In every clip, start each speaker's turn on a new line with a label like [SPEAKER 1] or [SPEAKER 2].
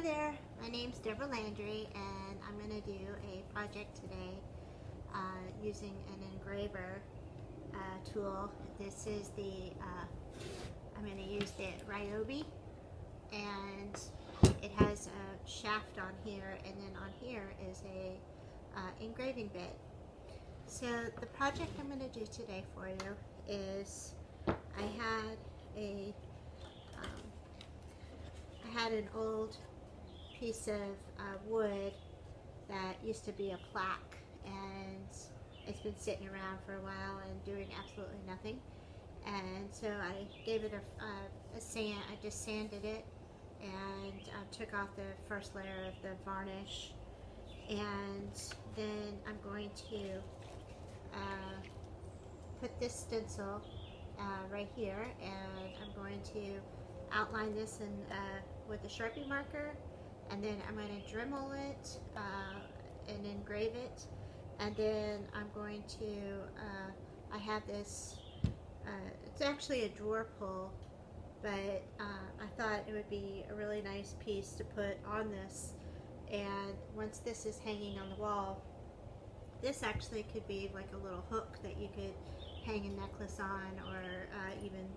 [SPEAKER 1] Hi there, my name's Deborah Landry and I'm going to do a project today using an engraver tool. This is the, I'm going to use the Ryobi, and it has a shaft on here, and then on here is a engraving bit. So the project I'm going to do today for you is I had an old piece of wood that used to be a plaque, and it's been sitting around for a while and doing absolutely nothing. And so I gave it a sand. I just sanded it and took off the first layer of the varnish, and then I'm going to put this stencil right here, and I'm going to outline this in, with a Sharpie marker, and then I'm going to Dremel it and engrave it, and then I'm going to, I have this, it's actually a drawer pull, but I thought it would be a really nice piece to put on this, and once this is hanging on the wall, this actually could be like a little hook that you could hang a necklace on, or even,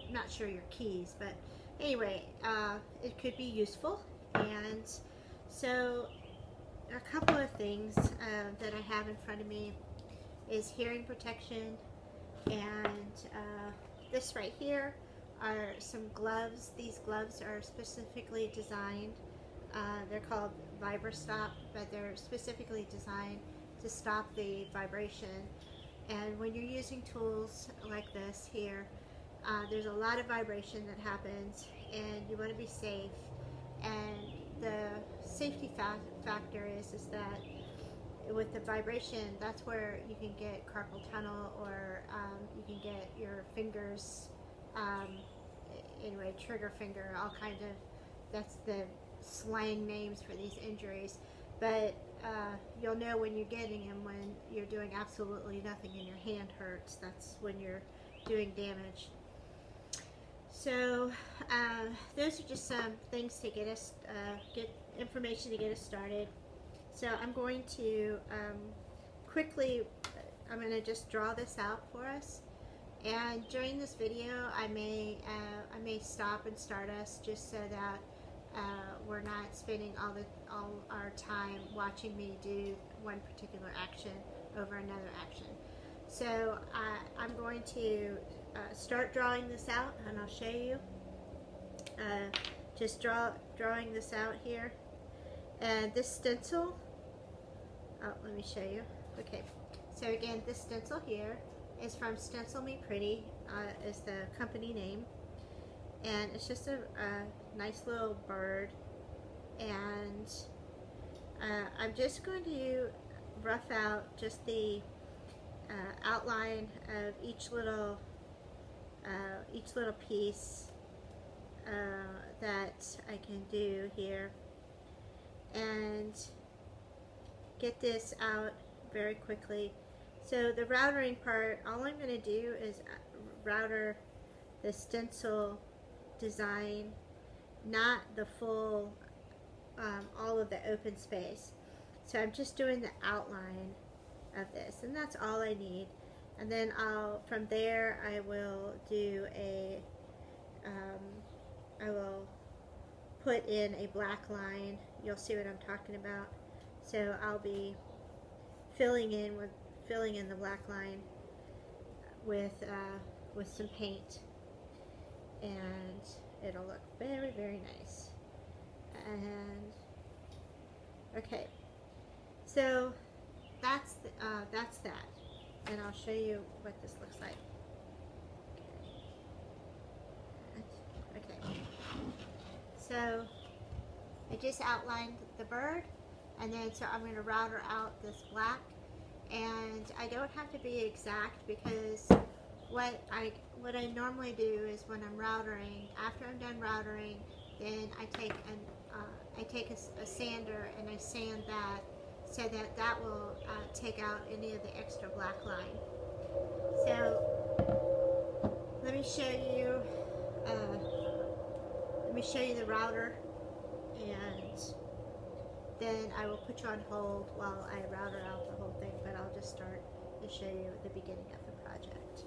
[SPEAKER 1] I'm not sure your keys, but anyway, it could be useful. And so a couple of things that I have in front of me is hearing protection, and this right here are some gloves. These gloves are specifically designed, they're called VibraStop, but they're specifically designed to stop the vibration. And when you're using tools like this here, there's a lot of vibration that happens, and you want to be safe. And the safety factor is that with the vibration, that's where you can get carpal tunnel, or you can get your fingers, anyway, trigger finger, all kinds of, that's the slang names for these injuries. But you'll know when you're getting them when you're doing absolutely nothing and your hand hurts. That's when you're doing damage. So those are just some things to get us, get information to get us started. So I'm going to quickly, I'm going to just draw this out for us. And during this video, I may stop and start us, just so that we're not spending all our time watching me do one particular action over another action. So I'm going to start drawing this out, and I'll show you. Just drawing this out here. And this stencil, oh, let me show you. Okay, so again, this stencil here is from Stencil Me Pretty, is the company name. And it's just a nice little bird. And I'm just going to rough out just the outline of each little piece that I can do here, and get this out very quickly. So the routering part, all I'm going to do is router the stencil design, not the full, all of the open space. So I'm just doing the outline of this, and that's all I need. And then from there I will do a, I will put in a black line. You'll see what I'm talking about. So I'll be filling in the black line with some paint, and it'll look very, very nice. And okay, so that's that, and I'll show you what this looks like. Okay, so I just outlined the bird, and then so I'm going to router out this black, and I don't have to be exact, because what I normally do is, when I'm routering, after I'm done routering, then I take a sander and I sand that, so that will take out any of the extra black line. So let me show you the router, and then I will put you on hold while I router out the whole thing, but I'll just start and show you the beginning of the project.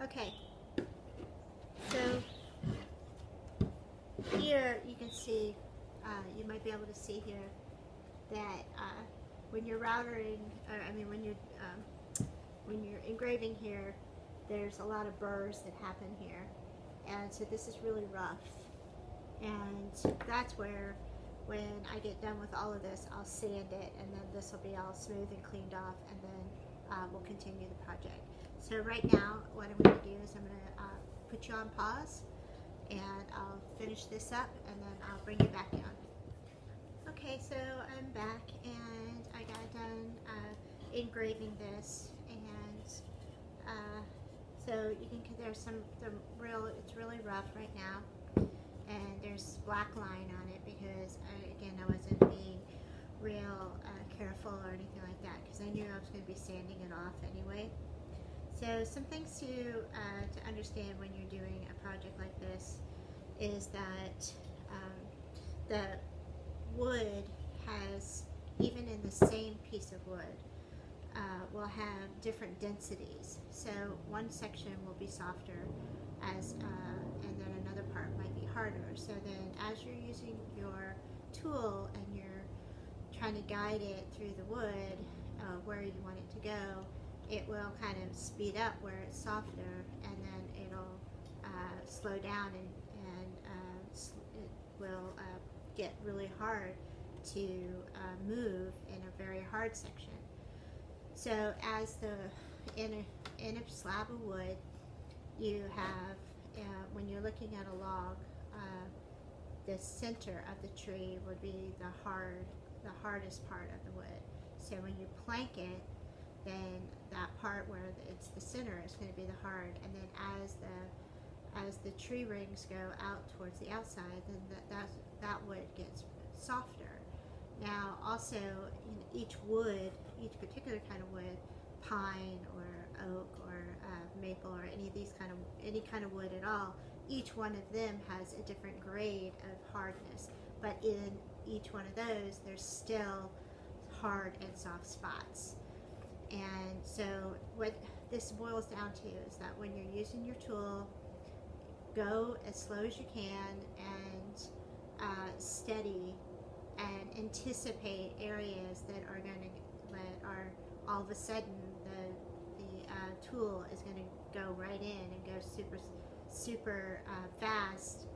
[SPEAKER 1] Okay, so here you can see, you might be able to see here that when you're routering, or I mean when you're engraving here, there's a lot of burrs that happen here, and so this is really rough, and that's where when I get done with all of this, I'll sand it, and then this will be all smooth and cleaned off, and then we'll continue the project. So right now, what I'm going to do is I'm going to put you on pause, and I'll finish this up, and then I'll bring you back on. Okay, so I'm back, and I got done engraving this, and so you can, there's it's really rough right now, and there's black line on it because again, I wasn't being real careful or anything like that, because I knew I was going to be sanding it off anyway. So some things to understand when you're doing a project like this is that the wood has, even in the same piece of wood, will have different densities. So one section will be softer and then another part might be harder. So then as you're using your tool and you're trying to guide it through the wood where you want it to go, it will kind of speed up where it's softer, and then it'll slow down, and it will get really hard to move in a very hard section. So as in a slab of wood, you have, when you're looking at a log, the center of the tree would be the hardest part of the wood. So when you plank it, then that part where it's the center is going to be the hard, and then as the tree rings go out towards the outside, then that wood gets softer. Now also, each particular kind of wood, pine or oak or maple or any kind of wood at all, each one of them has a different grade of hardness, but in each one of those there's still hard and soft spots. And so what this boils down to is that when you're using your tool, go as slow as you can and steady, and anticipate areas that are all of a sudden the tool is going to go right in and go super fast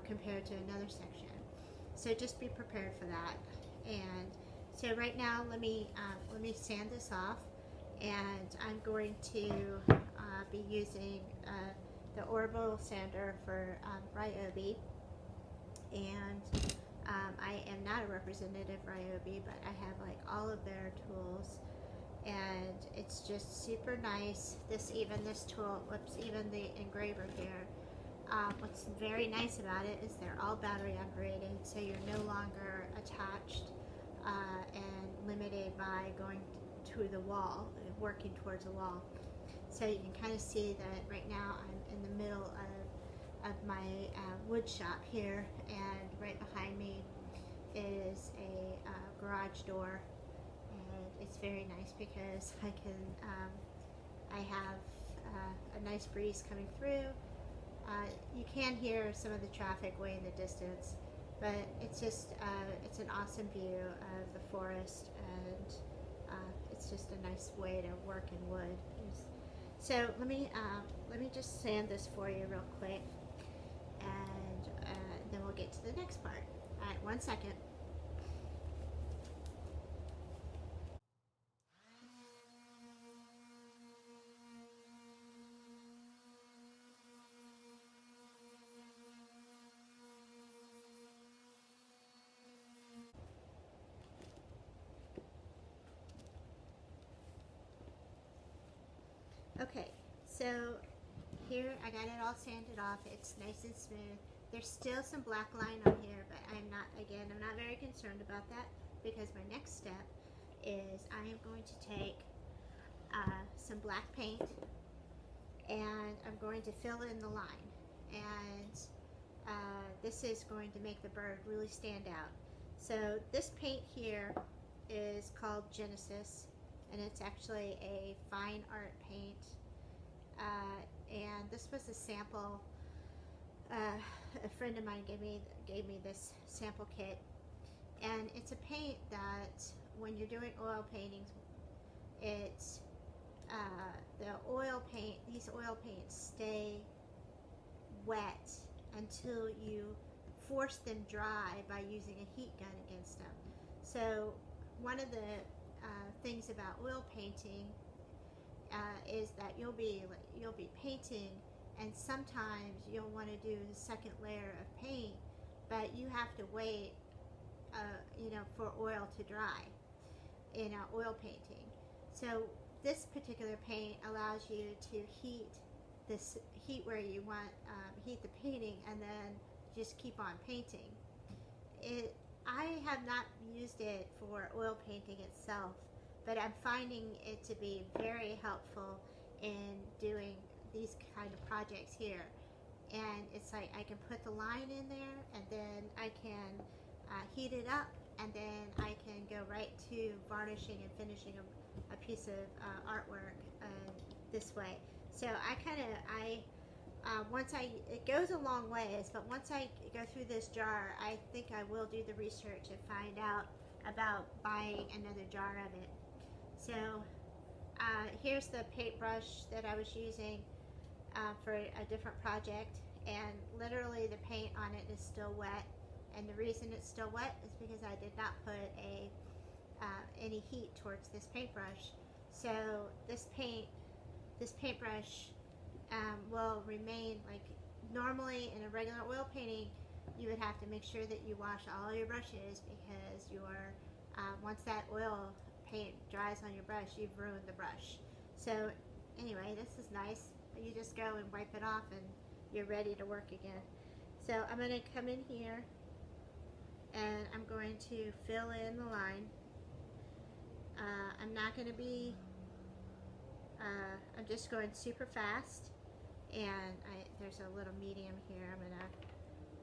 [SPEAKER 1] compared to another section. So just be prepared for that. And so right now, let me sand this off, and I'm going to be using the orbital sander for Ryobi, and I am not a representative Ryobi, but I have like all of their tools, and it's just super nice. This tool, even the engraver here. What's very nice about it is they're all battery operated, so you're no longer attached and limited by going to the wall, working towards a wall. So you can kind of see that right now I'm in the middle of my wood shop here, and right behind me is a garage door, and it's very nice because I have a nice breeze coming through. You can hear some of the traffic way in the distance, but it's just it's an awesome view of the forest, and it's just a nice way to work in wood. So let me just sand this for you real quick, and then we'll get to the next part. All right, 1 second. Okay, so here I got it all sanded off. It's nice and smooth. There's still some black line on here, but I'm not very concerned about that, because my next step is I am going to take some black paint, and I'm going to fill in the line. And this is going to make the bird really stand out. So this paint here is called Genesis, and it's actually a fine art paint. And this was a sample. A friend of mine gave me this sample kit, and it's a paint that when you're doing oil paintings, it's the oil paint. These oil paints stay wet until you force them dry by using a heat gun against them. So one of the things about oil painting is that you'll be painting, and sometimes you'll want to do the second layer of paint, but you have to wait, for oil to dry in oil painting. So this particular paint allows you to heat where you want, heat the painting, and then just keep on painting. I have not used it for oil painting itself, but I'm finding it to be very helpful in doing these kind of projects here. And it's like I can put the line in there, and then I can heat it up, and then I can go right to varnishing and finishing a piece of artwork this way. So it goes a long ways, but once I go through this jar, I think I will do the research and find out about buying another jar of it. So here's the paintbrush that I was using for a different project, and literally the paint on it is still wet, and the reason it's still wet is because I did not put any heat towards this paintbrush. So this paintbrush will remain, like normally in a regular oil painting you would have to make sure that you wash all your brushes, because once that oil paint dries on your brush, you've ruined the brush. So anyway, this is nice. You just go and wipe it off and you're ready to work again. So I'm going to come in here and I'm going to fill in the line. I'm not going to be, I'm just going super fast, and there's a little medium here.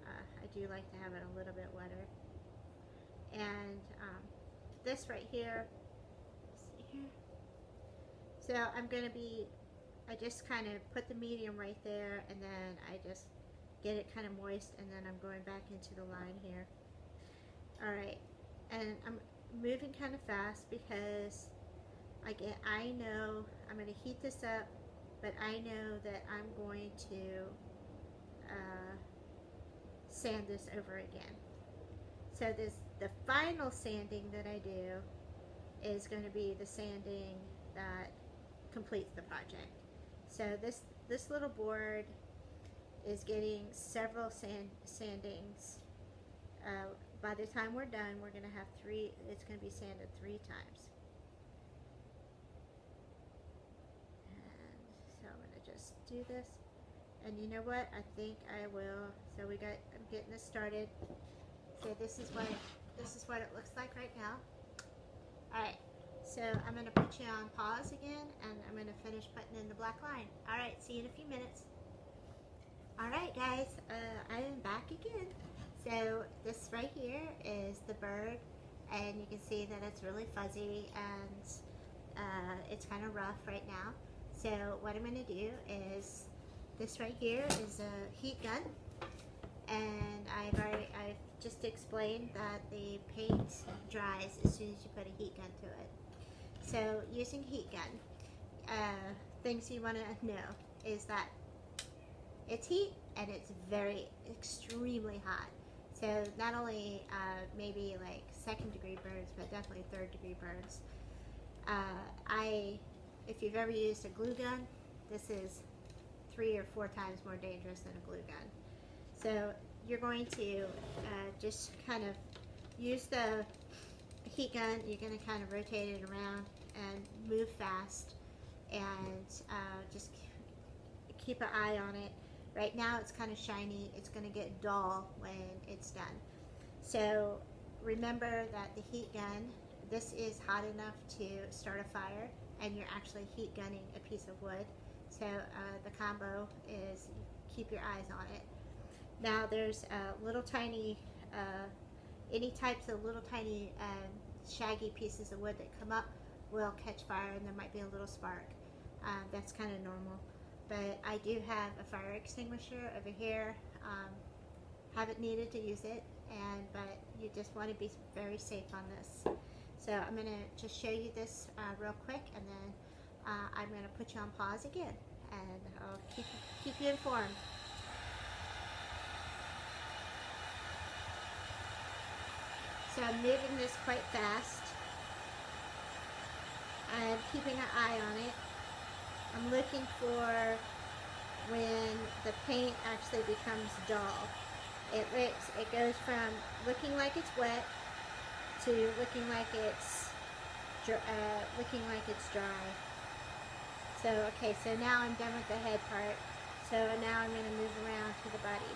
[SPEAKER 1] I do like to have it a little bit wetter. And this right here, see here. So I just kind of put the medium right there, and then I just get it kind of moist, and then I'm going back into the line here. Alright, and I'm moving kind of fast because I know I'm going to heat this up, but I know that I'm going to sand this over again. So the final sanding that I do is going to be the sanding that completes the project. So this little board is getting several sandings. By the time we're done, we're going to have it's going to be sanded 3 times. And so I'm going to just do this. And you know what? I think I will. So I'm getting this started. So this is what it looks like right now. Alright, so I'm going to put you on pause again, and I'm going to finish putting in the black line. Alright, see you in a few minutes. Alright guys, I am back again. So this right here is the bird, and you can see that it's really fuzzy, and it's kind of rough right now. So what I'm going to do is, this right here is a heat gun, and I've just explained that the paint dries as soon as you put a heat gun to it. So using heat gun, things you want to know is that it's heat, and it's extremely hot. So not only maybe like 2nd degree burns, but definitely 3rd degree burns. If you've ever used a glue gun, this is 3 or 4 times more dangerous than a glue gun. So you're going to just kind of use the heat gun. You're going to kind of rotate it around and move fast. and just keep an eye on it. Right now it's kind of shiny. It's going to get dull when it's done. So remember that the heat gun, this is hot enough to start a fire, and you're actually heat gunning a piece of wood. So the combo is keep your eyes on it. Now there's little tiny, any types of little tiny shaggy pieces of wood that come up will catch fire, and there might be a little spark. That's kind of normal. But I do have a fire extinguisher over here. Haven't needed to use it, but you just want to be very safe on this. So I'm going to just show you this real quick, and then I'm going to put you on pause again, and I'll keep you informed. So I'm moving this quite fast. I'm keeping an eye on it. I'm looking for when the paint actually becomes dull. It goes from looking like it's wet to looking like it's dry. So okay, so now I'm done with the head part. So now I'm going to move around to the body.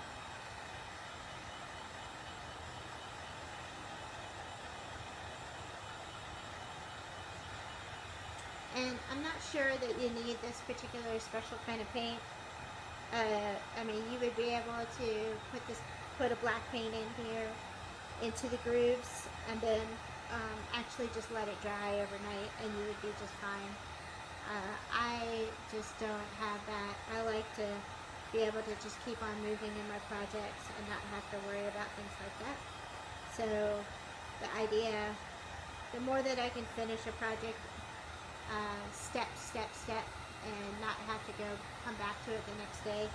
[SPEAKER 1] And I'm not sure that you need this particular special kind of paint. I mean, you would be able to put a black paint in here into the grooves, and then actually just let it dry overnight, and you would be just fine. I just don't have that. I like to be able to just keep on moving in my projects and not have to worry about things like that. So the idea, the more that I can finish a project step, and not have to come back to it the next day,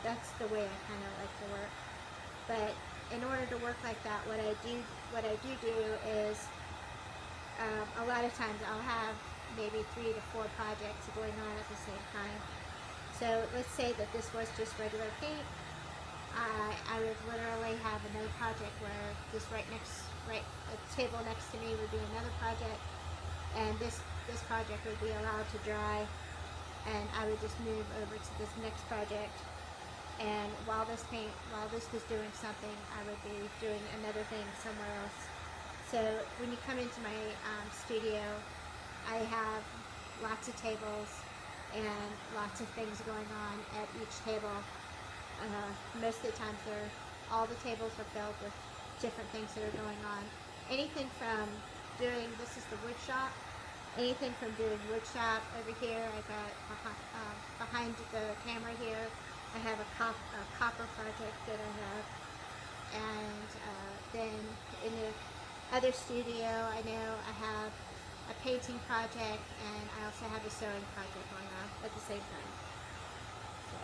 [SPEAKER 1] that's the way I kind of like to work. But in order to work like that, what I do is a lot of times I'll have maybe 3 to 4 projects going on at the same time. So let's say that this was just regular paint. I would literally have another project where this a table next to me would be another project, and this project would be allowed to dry, and I would just move over to this next project. And while this was doing something, I would be doing another thing somewhere else. So when you come into my studio, I have lots of tables and lots of things going on at each table. Most of the times all the tables are filled with different things that are going on. Anything from doing, this is the wood shop, anything from doing wood shop over here. I got behind the camera here, I have a copper project that I have, and then in the other studio I know I have a painting project, and I also have a sewing project going on at the same time. So,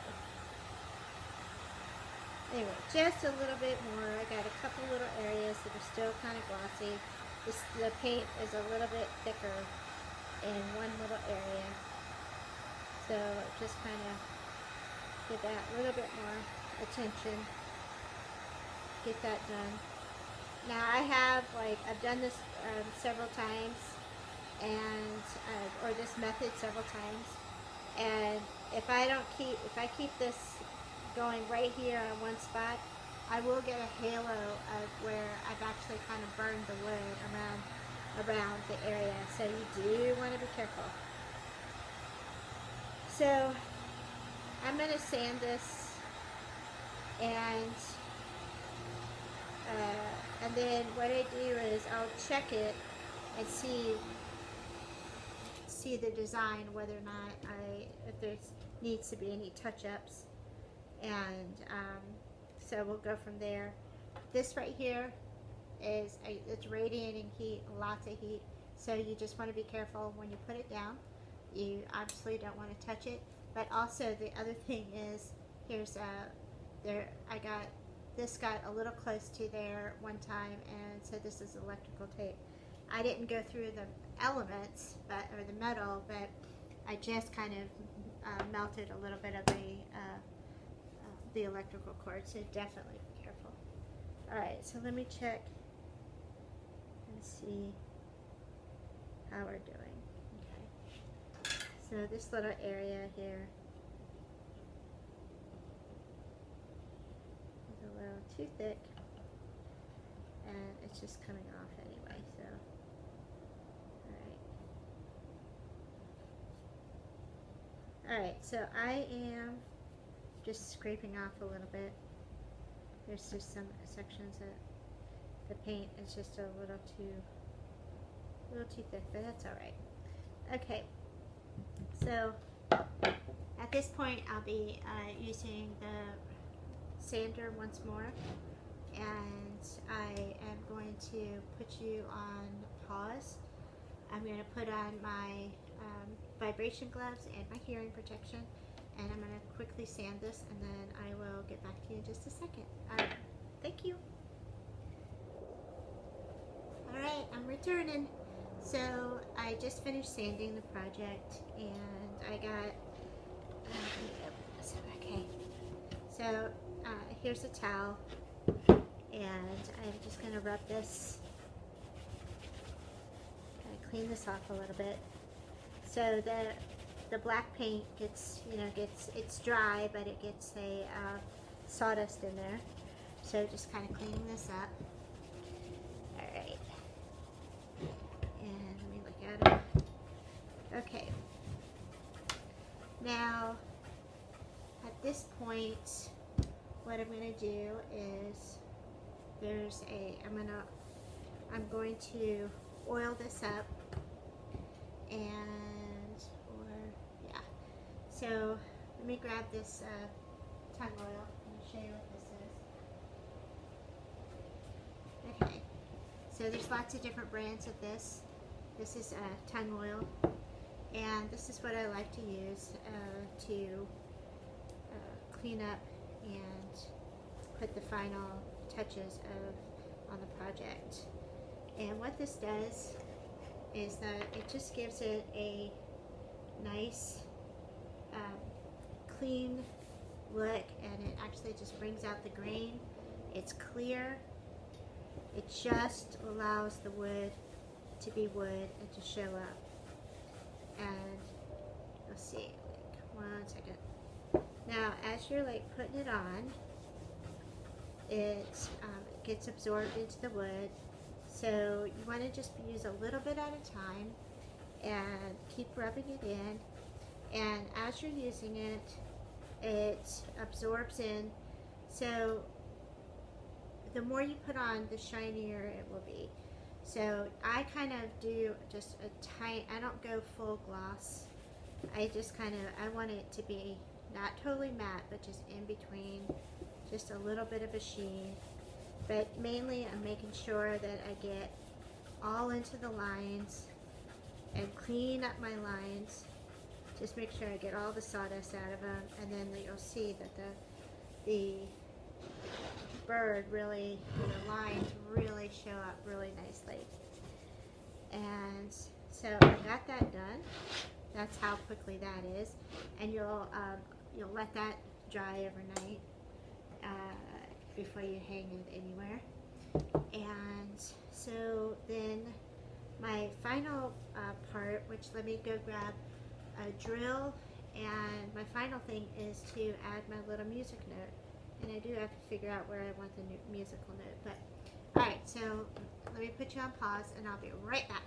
[SPEAKER 1] anyway, just a little bit more. I got a couple little areas that are still kind of glossy. The paint is a little bit thicker in one little area, so just kind of give that a little bit more attention, get that done. Now I've done this several times, and or this method several times, and if I keep this going right here on one spot, I will get a halo of where I've actually kind of burned the wood around the area, so you do want to be careful. So I'm going to sand this, and then what I do is I'll check it and see the design, whether or not if there needs to be any touch-ups, and so we'll go from there. This right here it's radiating heat, lots of heat, so you just want to be careful when you put it down. You obviously don't want to touch it, but also the other thing is, this got a little close to there one time, and so this is electrical tape. I didn't go through the elements, or the metal, but I just kind of melted a little bit of the electrical cord, so definitely be careful. Alright, so let me check and see how we're doing. Okay, So this little area here is a little too thick, and it's just coming off anyway, so alright, so I am just scraping off a little bit. There's just some sections that the paint is just a little too thick, but that's alright. Okay, so at this point I'll be using the sander once more, and I am going to put you on pause. I'm going to put on my vibration gloves and my hearing protection, and I'm going to quickly sand this, and then I will get back to you in just a second. Alright, thank you. Alright, I'm returning. So I just finished sanding the project, and I got okay, so here's a towel, and I'm just going to rub this, kind of clean this off a little bit. So the black paint gets, it's dry, but it gets a sawdust in there. So just kind of cleaning this up. Alright. And let me look at it. Okay. Now, at this point, what I'm going to do is, I'm going to oil this up, so let me grab this tung oil and show you what this is. Okay, so there's lots of different brands of this. This is tung oil, and this is what I like to use to clean up and put the final touches on the project. And what this does is that it just gives it a nice clean look, and it actually just brings out the grain. It's clear. It just allows the wood to be wood and to show up. And let's see, like 1 second. Now, as you're like putting it on, it gets absorbed into the wood. So you want to just use a little bit at a time and keep rubbing it in. And as you're using it, it absorbs in. So the more you put on, the shinier it will be. So I kind of do just a tight, I don't go full gloss. I just I want it to be not totally matte, but just in between, just a little bit of a sheen. But mainly I'm making sure that I get all into the lines and clean up my lines. Just make sure I get all the sawdust out of them, and then you'll see that the bird really, the lines really show up really nicely. And so I got that done. That's how quickly that is. And you'll let that dry overnight before you hang it anywhere. And so then my final part, which let me go grab a drill, and my final thing is to add my little music note. And I do have to figure out where I want the new musical note. But alright, so let me put you on pause, and I'll be right back.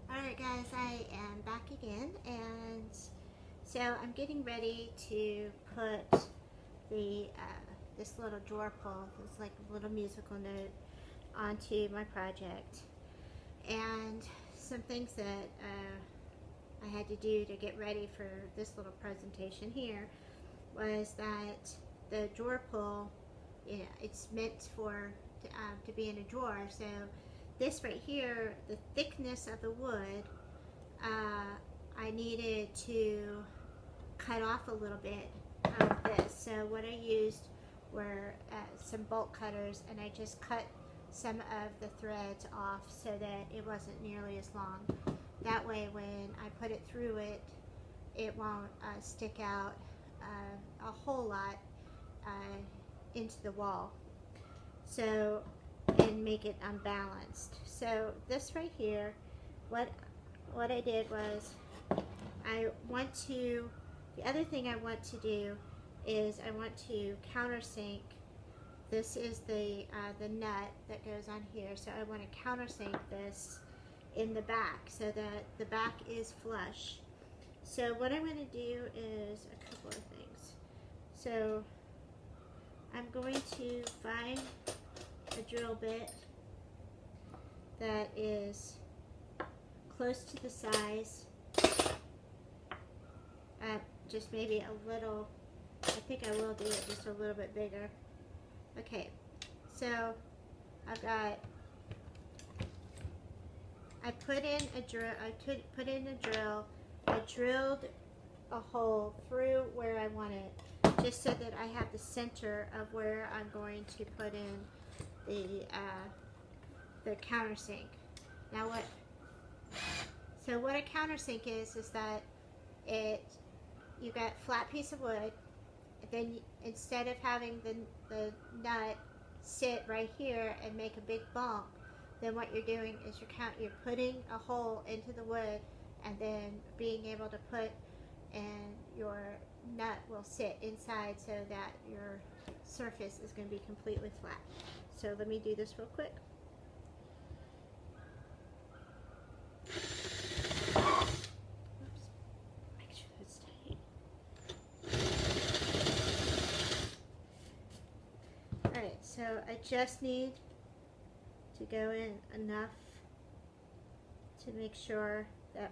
[SPEAKER 1] Alright guys, I am back again, and so I'm getting ready to put the this little drawer pull, this like little musical note, onto my project. And some things that I had to do to get ready for this little presentation here was that the drawer pull, it's meant for to be in a drawer. So this right here, the thickness of the wood, I needed to cut off a little bit of this. So what I used were some bolt cutters, and I just cut some of the threads off so that it wasn't nearly as long. That way when I put it through it, it won't stick out a whole lot into the wall, so, and make it unbalanced. So this right here what I did was the other thing I want to do is I want to countersink. This is the nut that goes on here, so I want to countersink this in the back so that the back is flush. So what I'm going to do is a couple of things. So I'm going to find a drill bit that is close to the size, just maybe a little, I think I will do it just a little bit bigger. Okay, so I put in a drill, I drilled a hole through where I want it, just so that I have the center of where I'm going to put in the countersink. Now what a countersink is that you got a flat piece of wood, then instead of having the nut sit right here and make a big bump, then what you're doing is you're putting a hole into the wood and then being able to put, and your nut will sit inside so that your surface is going to be completely flat. So let me do this real quick. So I just need to go in enough to make sure that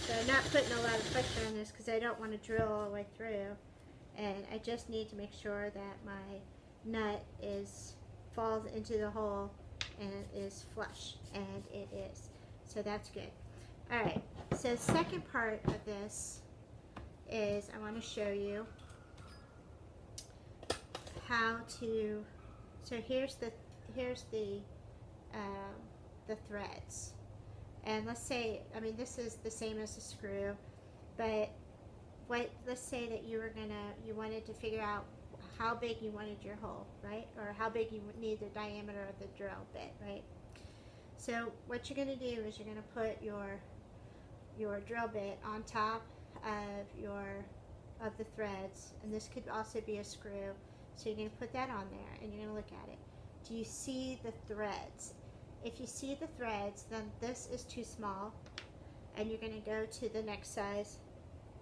[SPEAKER 1] so I'm not putting a lot of pressure on this because I don't want to drill all the way through, and I just need to make sure that my nut falls into the hole and is flush, and it is. So that's good. Alright, so second part of this is I want to show you how to, so here's the threads, and let's say, I mean, this is the same as a screw, but let's say that you wanted to figure out how big you wanted your hole, right? Or how big you need the diameter of the drill bit, right? So what you're going to do is you're going to put your drill bit on top of the threads, and this could also be a screw. So you're going to put that on there and you're going to look at it. Do you see the threads? If you see the threads, then this is too small, and you're going to go to the next size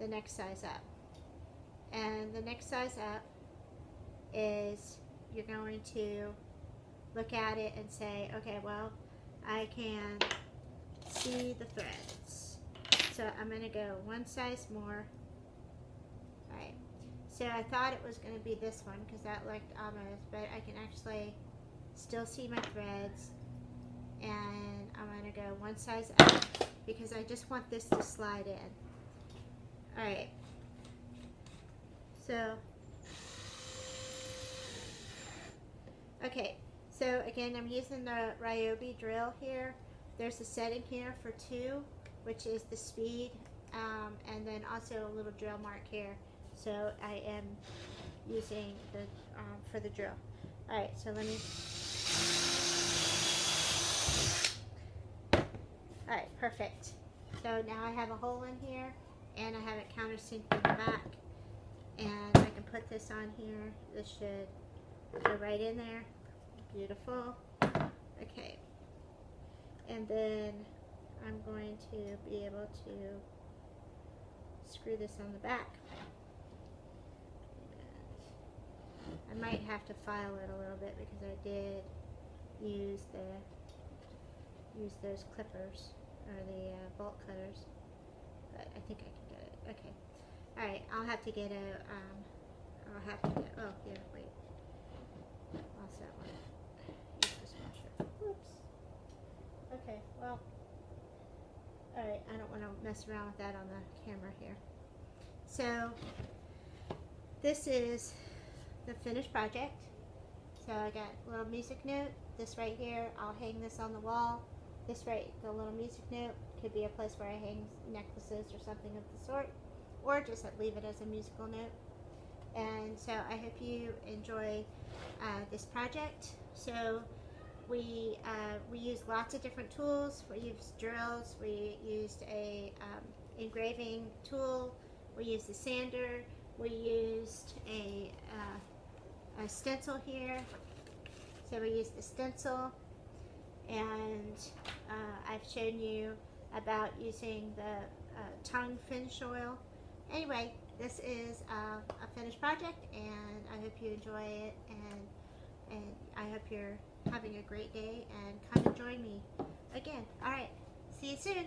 [SPEAKER 1] up. And the next size up is you're going to look at it and say, okay, well, I can see the threads. So I'm going to go one size more. Alright, so I thought it was going to be this one because that looked almost, but I can actually still see my threads, and I'm going to go one size up because I just want this to slide in. Alright, so okay, so again, I'm using the Ryobi drill here. There's a setting here for 2, which is the speed, and then also a little drill mark here. So I am using the for the drill. All right, so let me. All right, perfect. So now I have a hole in here, and I have it countersinked in the back, and I can put this on here. This should go right in there. Beautiful. Okay, and then I'm going to be able to screw this on the back. And I might have to file it a little bit because I did use those clippers or the bolt cutters, but I think I can get it. Okay. All right. I'll have to get oh here, wait. Lost that one. Use this washer. Whoops. Okay. Well. All right. I don't want to mess around with that on the camera here. So this is the finished project. So I got a little music note. This right here, I'll hang this on the wall. This right, the little music note could be a place where I hang necklaces or something of the sort, or just leave it as a musical note. And so I hope you enjoy this project. So we used lots of different tools. We used drills. We used a engraving tool. We used a sander. We used a stencil here. So we used the stencil, and I've shown you about using the tongue finish oil. Anyway, this is a finished project, and I hope you enjoy it, and I hope you're having a great day, and come and join me again. All right, see you soon.